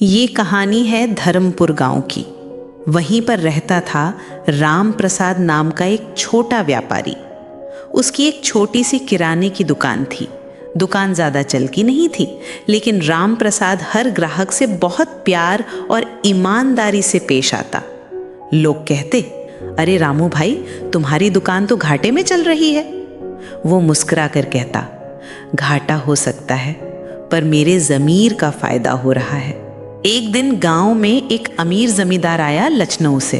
ये कहानी है धर्मपुर गांव की। वहीं पर रहता था राम प्रसाद नाम का एक छोटा व्यापारी। उसकी एक छोटी सी किराने की दुकान थी। दुकान ज़्यादा चलती नहीं थी, लेकिन राम प्रसाद हर ग्राहक से बहुत प्यार और ईमानदारी से पेश आता। लोग कहते, अरे रामू भाई, तुम्हारी दुकान तो घाटे में चल रही है। वो मुस्कुरा कर कहता, घाटा हो सकता है, पर मेरे ज़मीर का फ़ायदा हो रहा है। एक दिन गांव में एक अमीर जमींदार आया लखनऊ से।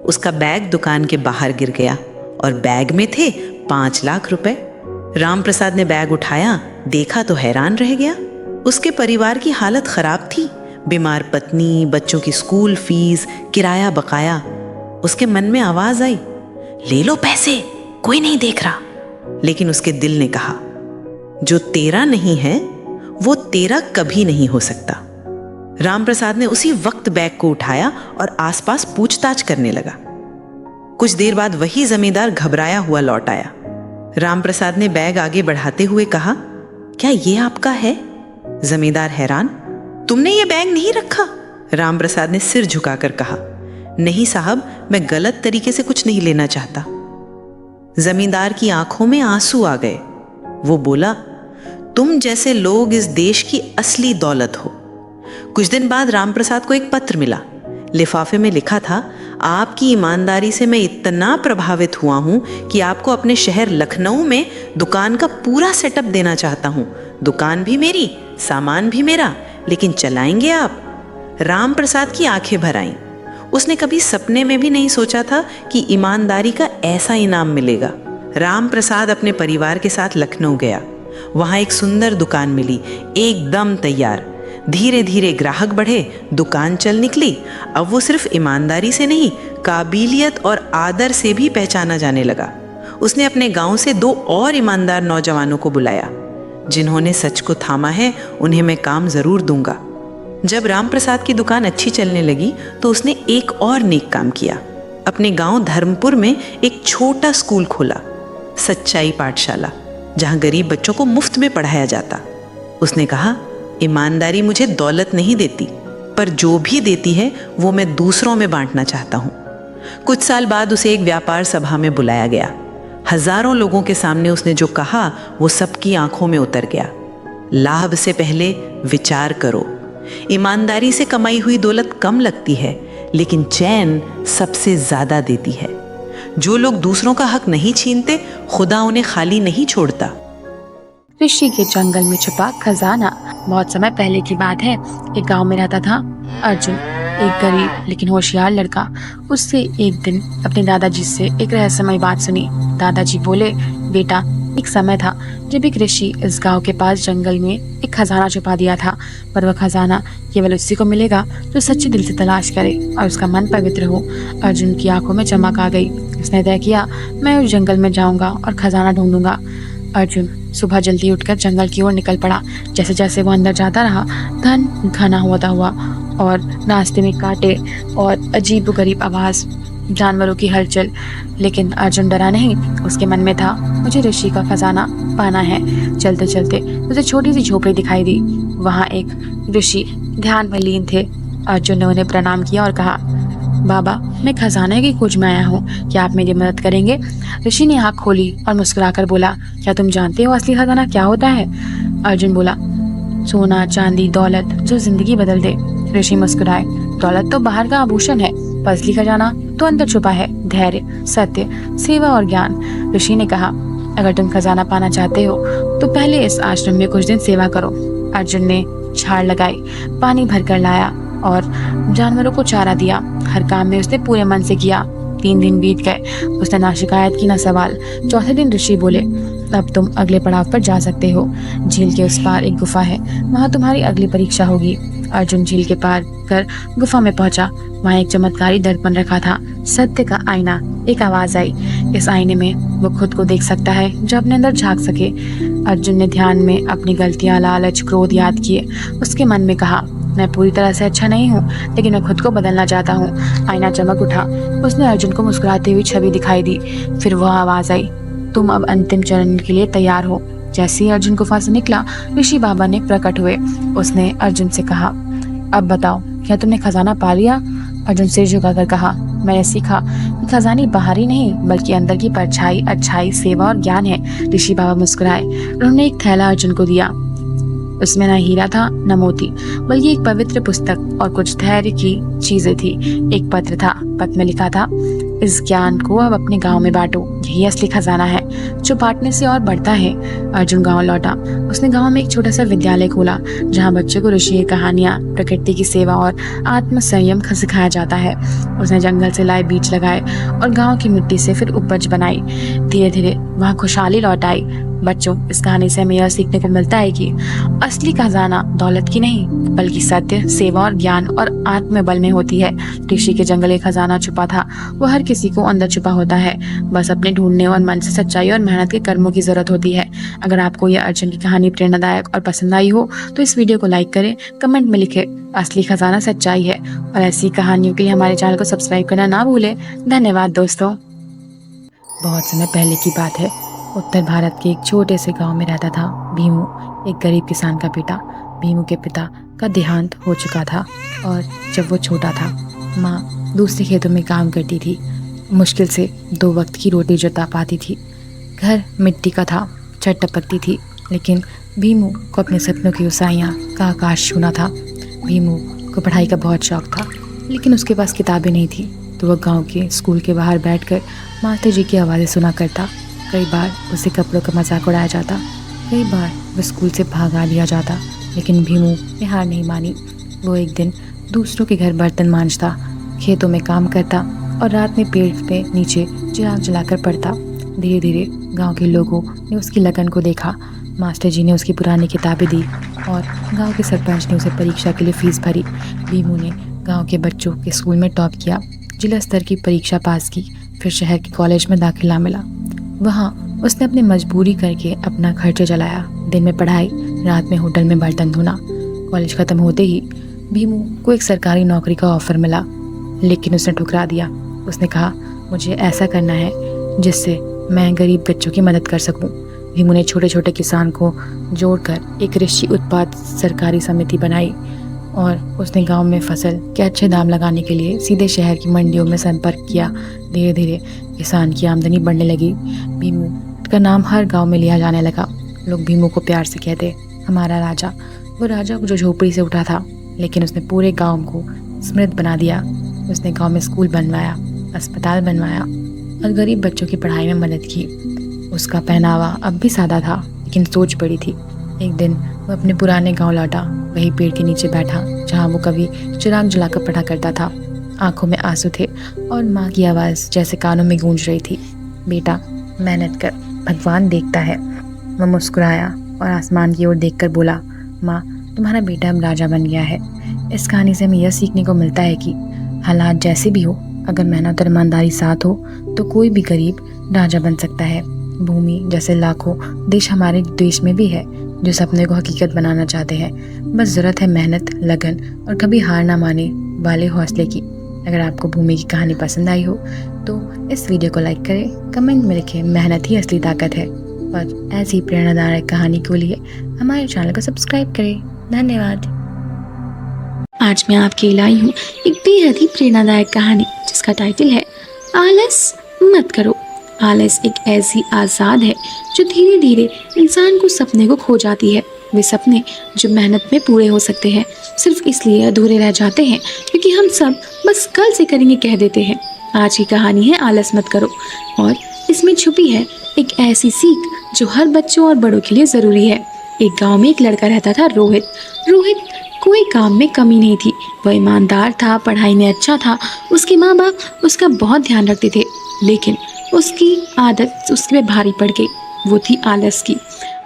उसका बैग दुकान के बाहर गिर गया और बैग में थे 5 लाख रुपए। राम प्रसाद ने बैग उठाया, देखा तो हैरान रह गया। उसके परिवार की हालत खराब थी। बीमार पत्नी, बच्चों की स्कूल फीस, किराया बकाया। उसके मन में आवाज आई, ले लो पैसे, कोई नहीं देख रहा। लेकिन उसके दिल ने कहा, जो तेरा नहीं है वो तेरा कभी नहीं हो सकता। राम प्रसाद ने उसी वक्त बैग को उठाया और आसपास पूछताछ करने लगा। कुछ देर बाद वही जमींदार घबराया हुआ लौट आया। राम प्रसाद ने बैग आगे बढ़ाते हुए कहा, क्या ये आपका है? जमींदार हैरान, तुमने ये बैग नहीं रखा? राम प्रसाद ने सिर झुकाकर कहा, नहीं साहब, मैं गलत तरीके से कुछ नहीं लेना चाहता। जमींदार की आंखों में आंसू आ गए। वो बोला, तुम जैसे लोग इस देश की असली दौलत हो। कुछ दिन बाद राम प्रसाद को एक पत्र मिला। लिफाफे में लिखा था, आपकी ईमानदारी से मैं इतना प्रभावित हुआ हूं कि आपको अपने शहर लखनऊ में दुकान का पूरा सेटअप देना चाहता हूं। दुकान भी मेरी, सामान भी मेरा, लेकिन चलाएंगे आप? राम प्रसाद की आंखें भर आईं। उसने कभी सपने में भी नहीं सोचा था कि ईमानदारी का ऐसा इनाम मिलेगा। राम प्रसाद अपने परिवार के साथ लखनऊ गया। वहां एक सुंदर दुकान मिली, एकदम तैयार। धीरे धीरे ग्राहक बढ़े, दुकान चल निकली। अब वो सिर्फ ईमानदारी से नहीं, काबिलियत और आदर से भी पहचाना जाने लगा। उसने अपने गांव से 2 और ईमानदार नौजवानों को बुलाया। जिन्होंने सच को थामा है, उन्हें मैं काम जरूर दूंगा। जब राम प्रसाद की दुकान अच्छी चलने लगी तो उसने एक और नेक काम किया। अपने गांव धर्मपुर में एक छोटा स्कूल खोला, सच्चाई पाठशाला, जहां गरीब बच्चों को मुफ्त में पढ़ाया जाता। उसने कहा, ईमानदारी मुझे दौलत नहीं देती, पर जो भी देती है वो मैं दूसरों में बांटना चाहता हूँ। कुछ साल बाद उसे एक व्यापार सभा में बुलाया गया। हजारों लोगों के सामने उसने जो कहा वो सबकी आंखों में उतर गया। लाभ से पहले विचार करो। ईमानदारी से कमाई हुई दौलत कम लगती है, लेकिन चैन सबसे ज्यादा देती है। जो लोग दूसरों का हक नहीं छीनते, खुदा उन्हें खाली नहीं छोड़ता। ऋषि के जंगल में छुपा खजाना। बहुत समय पहले की बात है। एक गांव में रहता था अर्जुन, एक गरीब लेकिन होशियार लड़का। उससे एक दिन अपने दादाजी से एक रहस्यमय बात सुनी। दादाजी बोले, बेटा, एक समय था जब एक ऋषि इस गांव के पास जंगल में एक खजाना छुपा दिया था, पर वह खजाना केवल उसी को मिलेगा जो सच्चे दिल से तलाश करे और उसका मन पवित्र हो। अर्जुन की आंखों में चमक आ गई। उसने तय किया, मैं उस जंगल में जाऊंगा और खजाना ढूंढूंगा। अर्जुन सुबह जल्दी उठकर जंगल की ओर निकल पड़ा। जैसे जैसे वो अंदर जाता रहा, घन घना होता हुआ और रास्ते में कांटे और अजीब गरीब आवाज, जानवरों की हलचल। लेकिन अर्जुन डरा नहीं। उसके मन में था, मुझे ऋषि का खजाना पाना है। चलते चलते उसे छोटी सी झोपड़ी दिखाई दी। वहाँ एक ऋषि ध्यान में लीन थे। अर्जुन ने उन्हें प्रणाम किया और कहा, बाबा, मैं खजाने की खोज में आया हूँ, क्या आप मेरी मदद करेंगे? ऋषि ने आँख खोली और मुस्कुराकर बोला, क्या तुम जानते हो असली खजाना क्या होता है? अर्जुन बोला, सोना, चांदी, दौलत जो जिंदगी बदल दे। ऋषि मुस्कुराए, दौलत तो बाहर का आभूषण है, पर असली खजाना तो अंदर छुपा है, धैर्य, सत्य, सेवा और ज्ञान। ऋषि ने कहा, अगर तुम खजाना पाना चाहते हो तो पहले इस आश्रम में कुछ दिन सेवा करो। अर्जुन ने झाड़ लगाई, पानी भरकर लाया और जानवरों को चारा दिया। हर काम में उसने पूरे मन से किया। 3 दिन बीत गए। उसने ना शिकायत की ना सवाल। चौथे दिन ऋषि बोले, अब तुम अगले पड़ाव पर जा सकते हो। झील के उस पार एक गुफा है, वहाँ तुम्हारी अगली परीक्षा होगी। अर्जुन झील के पार कर गुफा में पहुंचा। वहाँ एक चमत्कारी दर्पण रखा था, सत्य का आईना। एक आवाज आई, इस आईने में वो खुद को देख सकता है जो अपने अंदर झांक सके। अर्जुन ने ध्यान में अपनी गलतियां, लालच, क्रोध याद किए। उसके मन में कहा, मैं पूरी तरह से अच्छा नहीं हूँ, लेकिन मैं खुद को बदलना चाहता हूँ। आईना चमक उठा। उसने अर्जुन को मुस्कुराती हुई छवि दिखाई दी। फिर वह आवाज आई, तुम अब अंतिम चरण के लिए तैयार हो। जैसे ही अर्जुन गुफा से निकला, ऋषि बाबा ने प्रकट हुए। उसने अर्जुन से कहा, अब बताओ, क्या तुमने खजाना पा लिया? अर्जुन सिर झुकाकर कहा, मैंने सीखा कि खजाने बाहरी नहीं बल्कि अंदर की परछाई, अच्छाई, सेवा और ज्ञान है। ऋषि बाबा मुस्कुराए। उन्होंने एक थैला अर्जुन को दिया। उसमें न हीरा था न मोती, बल्कि एक पवित्र पुस्तक और कुछ धैर्य की चीजें थी। एक पत्र था। पत्र में लिखा था, इस ज्ञान को अब अपने गांव में बांटो, यही असली खजाना है जो बांटने से और बढ़ता है। अर्जुन गांव लौटा। उसने गांव में एक छोटा सा विद्यालय खोला जहां बच्चों को ऋषि की कहानियां, प्रकृति की सेवा और आत्म संयम सिखाया जाता है। उसने जंगल से लाए बीज लगाए और गांव की मिट्टी से फिर उपज बनाई। धीरे धीरे वहां खुशहाली लौट आई। बच्चों, इस कहानी से हमें यह सीखने को मिलता है कि असली खजाना दौलत की नहीं बल्कि सत्य, सेवा और ज्ञान और आत्मबल में होती है। ऋषि के जंगल एक खजाना छुपा था। वो हर किसी को अंदर छुपा होता है, बस अपने ढूंढने और मन से सच्चाई और मेहनत के कर्मों की जरूरत होती है। अगर आपको यह अर्जुन की कहानी प्रेरणादायक और पसंद आई हो तो इस वीडियो को लाइक करें, कमेंट में लिखे असली खजाना सच्चाई है, और ऐसी कहानियों के लिए हमारे चैनल को सब्सक्राइब करना ना भूलें। धन्यवाद दोस्तों। बहुत समय पहले की बात है। उत्तर भारत के एक छोटे से गांव में रहता था भीमू, एक गरीब किसान का बेटा। भीमू के पिता का देहांत हो चुका था और जब वो छोटा था, माँ दूसरे खेतों में काम करती थी। मुश्किल से 2 वक्त की रोटी जुटा पाती थी। घर मिट्टी का था, छत टपकती थी, लेकिन भीमू को अपने सपनों की ऊंचाइयाँ का आकाश छूना था। भीमू को पढ़ाई का बहुत शौक था, लेकिन उसके पास किताबें नहीं थी, तो वह गांव के स्कूल के बाहर बैठकर मास्टर जी की आवाज़ें सुना करता। कई बार उसे कपड़ों का मजाक उड़ाया जाता, कई बार वह स्कूल से भागा लिया जाता, लेकिन भीमू ने हार नहीं मानी। वो एक दिन दूसरों के घर बर्तन मांजता, खेतों में काम करता और रात में पेड़ पे नीचे चिराग जलाकर पढ़ता। धीरे धीरे गांव के लोगों ने उसकी लगन को देखा। मास्टर जी ने उसकी पुरानी किताबें दी और गांव के सरपंच ने उसे परीक्षा के लिए फीस भरी। भीमू ने गांव के बच्चों के स्कूल में टॉप किया, जिला स्तर की परीक्षा पास की, फिर शहर के कॉलेज में दाखिला मिला। वहाँ उसने अपनी मजबूरी करके अपना खर्चा चलाया। दिन में पढ़ाई, रात में होटल में बर्तन धोना। कॉलेज ख़त्म होते ही भीमू को एक सरकारी नौकरी का ऑफर मिला, लेकिन उसने ठुकरा दिया। उसने कहा, मुझे ऐसा करना है जिससे मैं गरीब बच्चों की मदद कर सकूं। भीमू ने छोटे छोटे किसान को जोड़कर एक कृषि उत्पाद सरकारी समिति बनाई और उसने गांव में फसल के अच्छे दाम लगाने के लिए सीधे शहर की मंडियों में संपर्क किया। धीरे धीरे किसान की आमदनी बढ़ने लगी। भीमू का नाम हर गांव में लिया जाने लगा। लोग भीमू को प्यार से कहते, हमारा राजा। वो राजा जो झोपड़ी से उठा था, लेकिन उसने पूरे गांव को समृद्ध बना दिया। उसने गांव में स्कूल बनवाया, अस्पताल बनवाया और गरीब बच्चों की पढ़ाई में मदद की। उसका पहनावा अब भी सादा था, लेकिन सोच बड़ी थी। एक दिन वो अपने पुराने गांव लौटा। वही पेड़ के नीचे बैठा जहां वो कभी चिराग जलाकर पढ़ा करता था। आंखों में आंसू थे और माँ की आवाज़ जैसे कानों में गूंज रही थी, बेटा मेहनत कर, भगवान देखता है। वह मुस्कुराया और आसमान की ओर देखकर बोला, माँ तुम्हारा बेटा अब राजा बन गया है। इस कहानी से हमें यह सीखने को मिलता है कि हालात जैसे भी हो, अगर मेहनत और ईमानदारी साथ हो तो कोई भी गरीब राजा बन सकता है। भूमि जैसे लाखों देश हमारे देश में भी है जो सपने को हकीकत बनाना चाहते हैं। बस ज़रूरत है मेहनत, लगन और कभी हार ना माने वाले हौसले की। अगर आपको भूमि की कहानी पसंद आई हो तो इस वीडियो को लाइक करें, कमेंट में लिखें मेहनत ही असली ताकत है, और ऐसी प्रेरणादायक कहानी के लिए हमारे चैनल को सब्सक्राइब करें। धन्यवाद। आज मैं आपके लिए लाई हूँ एक बेहद ही प्रेरणादायक कहानी जिसका टाइटल है आलस मत करो। आलस एक ऐसी आज़ाद है जो धीरे धीरे इंसान को सपने को खो जाती है। वे सपने जो मेहनत में पूरे हो सकते हैं सिर्फ इसलिए अधूरे रह जाते हैं क्योंकि हम सब बस कल से करेंगे कह देते हैं। आज की कहानी है आलस मत करो, और इसमें छुपी है एक ऐसी सीख जो हर बच्चों और बड़ों के लिए ज़रूरी है। एक गाँव में एक लड़का रहता था, रोहित। रोहित कोई काम में कमी नहीं थी। वह ईमानदार था, पढ़ाई में अच्छा था। उसके माँ बाप उसका बहुत ध्यान रखते थे, लेकिन उसकी आदत उसके पे भारी पड़ गई। वो थी आलस की।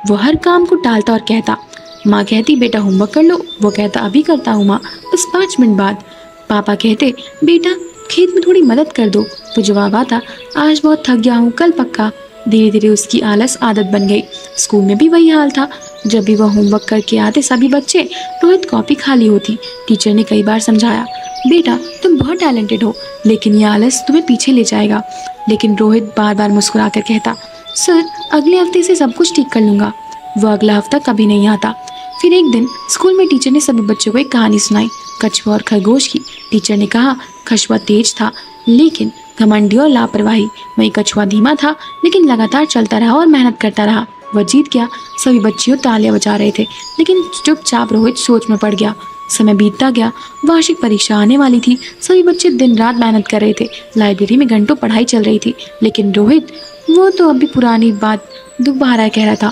वो हर काम को टालता और कहता, माँ कहती बेटा होमवर्क कर लो, वो कहता अभी करता हूँ माँ, बस 5 मिनट बाद। पापा कहते बेटा खेत में थोड़ी मदद कर दो, तो जवाब आता आज बहुत थक गया हूँ, कल पक्का। धीरे धीरे उसकी आलस आदत बन गई। स्कूल में भी वही हाल था। जब भी वह होमवर्क करके आते सभी बच्चे, रोहित कॉपी खाली होती। टीचर ने कई बार समझाया, बेटा तुम बहुत टैलेंटेड हो, लेकिन ये आलस तुम्हें पीछे ले जाएगा। लेकिन रोहित बार बार मुस्कुरा कर कहता, सर अगले हफ्ते से सब कुछ ठीक कर लूँगा। वह अगला हफ्ता कभी नहीं आता। फिर एक दिन स्कूल में टीचर ने सभी बच्चों को एक कहानी सुनाई। कछुआ और खरगोश की। टीचर ने कहा कछुआ तेज था लेकिन घमंडी और लापरवाही, वहीं कछुआ धीमा था लेकिन लगातार चलता रहा और मेहनत करता रहा। वह जीत गया। सभी बच्चियों तालियां बजा रहे थे लेकिन चुपचाप रोहित सोच में पड़ गया। समय बीतता गया। वार्षिक परीक्षा आने वाली थी। सभी बच्चे दिन रात मेहनत कर रहे थे। लाइब्रेरी में घंटों पढ़ाई चल रही थी लेकिन रोहित, वो तो अभी पुरानी बात दोबारा कह रहा था।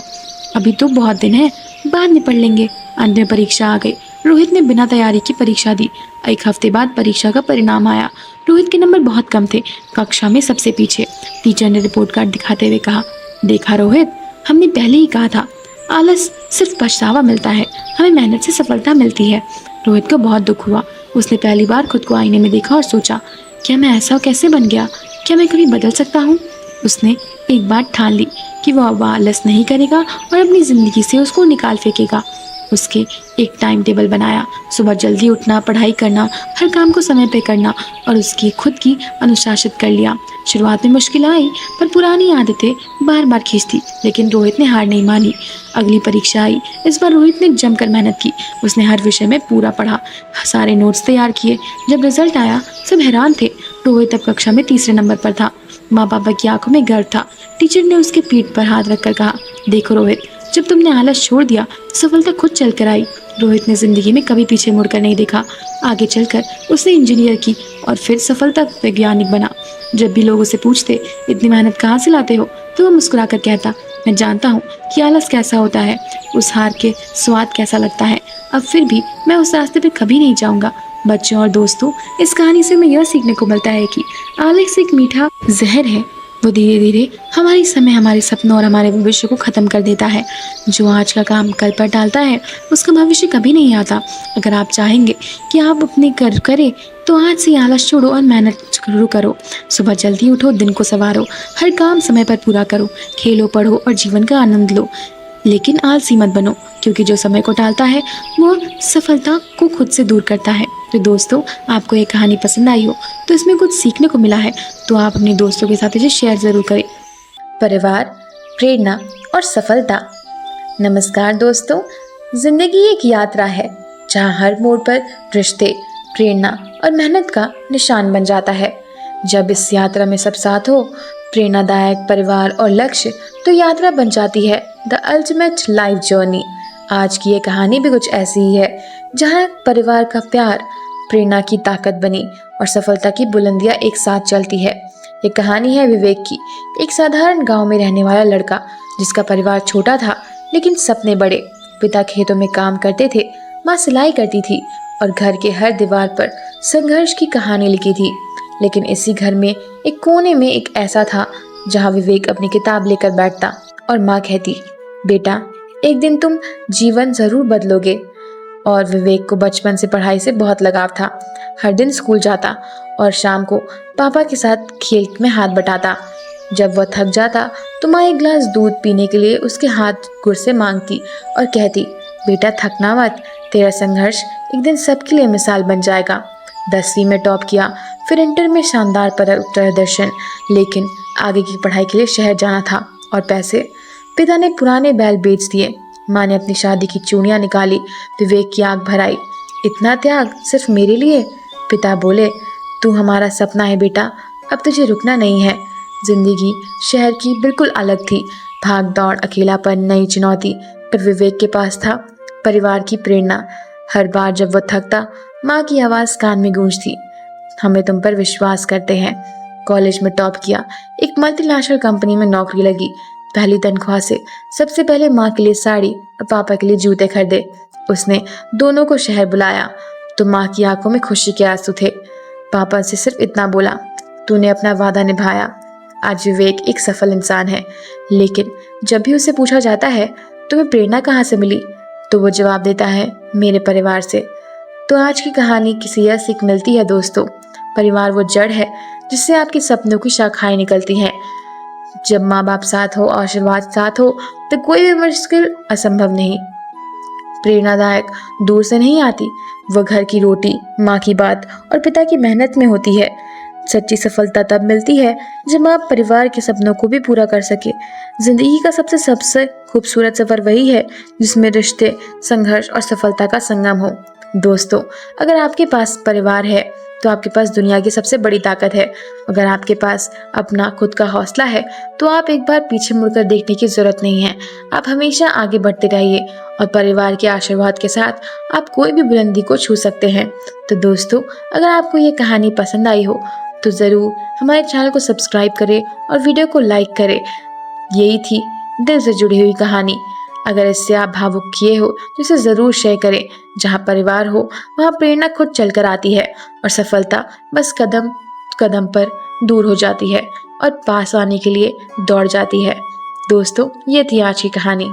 अभी तो बहुत दिन है, बाद में पढ़ लेंगे। अंत में परीक्षा आ गई। रोहित ने बिना तैयारी की परीक्षा दी। एक हफ्ते बाद परीक्षा का परिणाम आया। रोहित के नंबर बहुत कम थे, कक्षा में सबसे पीछे। टीचर ने रिपोर्ट कार्ड दिखाते हुए कहा, देखा रोहित, हमने पहले ही कहा था, आलस सिर्फ पछतावा मिलता है, हमें मेहनत से सफलता मिलती है। रोहित को बहुत दुख हुआ। उसने पहली बार खुद को आईने में देखा और सोचा, क्या मैं ऐसा कैसे बन गया? क्या मैं कभी बदल सकता हूँ? उसने एक बार ठान ली कि वह अब आलस नहीं करेगा और अपनी जिंदगी से उसको निकाल फेंकेगा। उसके एक टाइम टेबल बनाया। सुबह जल्दी उठना, पढ़ाई करना, हर काम को समय पे करना और उसकी खुद की अनुशासित कर लिया। शुरुआत में मुश्किल आई पर पुरानी आदतें बार बार खींचती, लेकिन रोहित ने हार नहीं मानी। अगली परीक्षा आई। इस बार रोहित ने जमकर मेहनत की। उसने हर विषय में पूरा पढ़ा, सारे नोट्स तैयार किए। जब रिजल्ट आया सब हैरान थे। रोहित अब कक्षा में तीसरे नंबर पर था। माँ पापा की आंखों में गर्व था। टीचर ने उसके पीठ पर हाथ रखकर कहा, देखो रोहित, जब तुमने आलस छोड़ दिया सफलता खुद चल कर आई। रोहित ने जिंदगी में कभी पीछे मुड़कर नहीं देखा। आगे चलकर उसने इंजीनियर की और फिर सफलता वैज्ञानिक बना। जब भी लोग उसे पूछते, इतनी मेहनत कहाँ से लाते हो, तो वह मुस्कुराकर कहता, मैं जानता हूँ कि आलस कैसा होता है, उस हार के स्वाद कैसा लगता है। अब फिर भी मैं उस रास्ते पर कभी नहीं जाऊँगा। बच्चों और दोस्तों, इस कहानी से हमें यह सीखने को मिलता है कि आलस एक मीठा जहर है। वो धीरे धीरे हमारी समय, हमारे सपनों और हमारे भविष्य को खत्म कर देता है। जो आज का काम कल पर डालता है उसका भविष्य कभी नहीं आता। अगर आप चाहेंगे कि आप अपने कर करें तो आज से आलस छोड़ो और मेहनत शुरू करो। सुबह जल्दी उठो, दिन को संवारो, हर काम समय पर पूरा करो, खेलो, पढ़ो और जीवन का आनंद लो। लेकिन आलसी मत बनो, क्योंकि जो समय को टालता है वो सफलता को खुद से दूर करता है। तो दोस्तों, आपको ये कहानी पसंद आई हो तो इसमें कुछ सीखने को मिला है तो आप अपने दोस्तों के साथ इसे शेयर जरूर करें। परिवार, प्रेरणा और सफलता। नमस्कार दोस्तों, जिंदगी एक यात्रा है जहाँ हर मोड़ पर रिश्ते, प्रेरणा और मेहनत का निशान बन जाता है। जब इस यात्रा में सब साथ हो, प्रेरणादायक परिवार और लक्ष्य, तो यात्रा बन जाती है द अल्टीमेट लाइफ जर्नी। आज की ये कहानी भी कुछ ऐसी ही है, जहाँ परिवार का प्यार प्रेरणा की ताकत बनी और सफलता की बुलंदियां एक साथ चलती है। ये कहानी है विवेक की, एक साधारण गांव में रहने वाला लड़का जिसका परिवार छोटा था लेकिन सपने बड़े। पिता खेतों में काम करते थे, माँ सिलाई करती थी और घर के हर दीवार पर संघर्ष की कहानी लिखी थी। लेकिन इसी घर में एक कोने में एक ऐसा था जहाँ विवेक अपनी किताब लेकर बैठता और माँ कहती, बेटा एक दिन तुम जीवन जरूर बदलोगे। और विवेक को बचपन से पढ़ाई से बहुत लगाव था। हर दिन स्कूल जाता और शाम को पापा के साथ खेल में हाथ बटाता। जब वह थक जाता तो माँ एक गिलास दूध पीने के लिए उसके हाथ गुर से मांगती और कहती, बेटा थकना मत, तेरा संघर्ष एक दिन सबके लिए मिसाल बन जाएगा। 10वीं में टॉप किया, फिर इंटर में शानदार प्रदर्शन, लेकिन आगे की पढ़ाई के लिए शहर जाना था और पैसे। पिता ने पुराने बैल बेच दिए। माँ ने अपनी शादी की चूड़ियाँ निकाली। विवेक की आंख भर आई, इतना त्याग सिर्फ मेरे लिए? पिता बोले, तू हमारा सपना है बेटा, अब तुझे रुकना नहीं है। जिंदगी शहर की बिल्कुल अलग थी, भाग दौड़, अकेलापन, नई चुनौती। पर विवेक के पास था परिवार की प्रेरणा। हर बार जब वह थकता, माँ की आवाज़ कान में गूंजती, हमें तुम पर विश्वास करते हैं। कॉलेज में टॉप किया, एक मल्टीनेशनल कंपनी में नौकरी लगी। पहली तनख्वाह से सबसे पहले माँ के लिए साड़ी और पापा के लिए जूते खरीदे। उसने दोनों को शहर बुलाया तो माँ की आंखों में खुशी के आंसू थे। पापा से सिर्फ इतना बोला, तूने अपना वादा निभाया। आज विवेक एक सफल इंसान है, लेकिन जब भी उसे पूछा जाता है तुम्हें प्रेरणा कहाँ से मिली, तो वो जवाब देता है, मेरे परिवार से। तो आज की कहानी किसी यह सीख मिलती है दोस्तों, परिवार वो जड़ है जिससे आपके सपनों की शाखाएं निकलती हैं। जब माँ बाप साथ हो, आशीर्वाद साथ हो, तो कोई भी मुश्किल असंभव नहीं। प्रेरणादायक दूर से नहीं आती, वो घर की रोटी, माँ की बात और पिता की मेहनत में होती है। सच्ची सफलता तब मिलती है जब आप परिवार के सपनों को भी पूरा कर सके। जिंदगी का सबसे खूबसूरत सफर वही है जिसमें रिश्ते, संघर्ष और सफलता का संगम हो। दोस्तों, अगर आपके पास परिवार है तो आपके पास दुनिया की सबसे बड़ी ताकत है। अगर आपके पास अपना खुद का हौसला है तो आप एक बार पीछे मुड़कर देखने की जरूरत नहीं है। आप हमेशा आगे बढ़ते रहिए और परिवार के आशीर्वाद के साथ आप कोई भी बुलंदी को छू सकते हैं। तो दोस्तों, अगर आपको ये कहानी पसंद आई हो तो ज़रूर हमारे चैनल को सब्सक्राइब करें और वीडियो को लाइक करें। यही थी दिल से जुड़ी हुई कहानी। अगर इससे आप भावुक किए हो तो इसे ज़रूर शेयर करें। जहाँ परिवार हो वहाँ प्रेरणा खुद चलकर आती है और सफलता बस कदम कदम पर दूर हो जाती है और पास आने के लिए दौड़ जाती है। दोस्तों, ये थी आज की कहानी।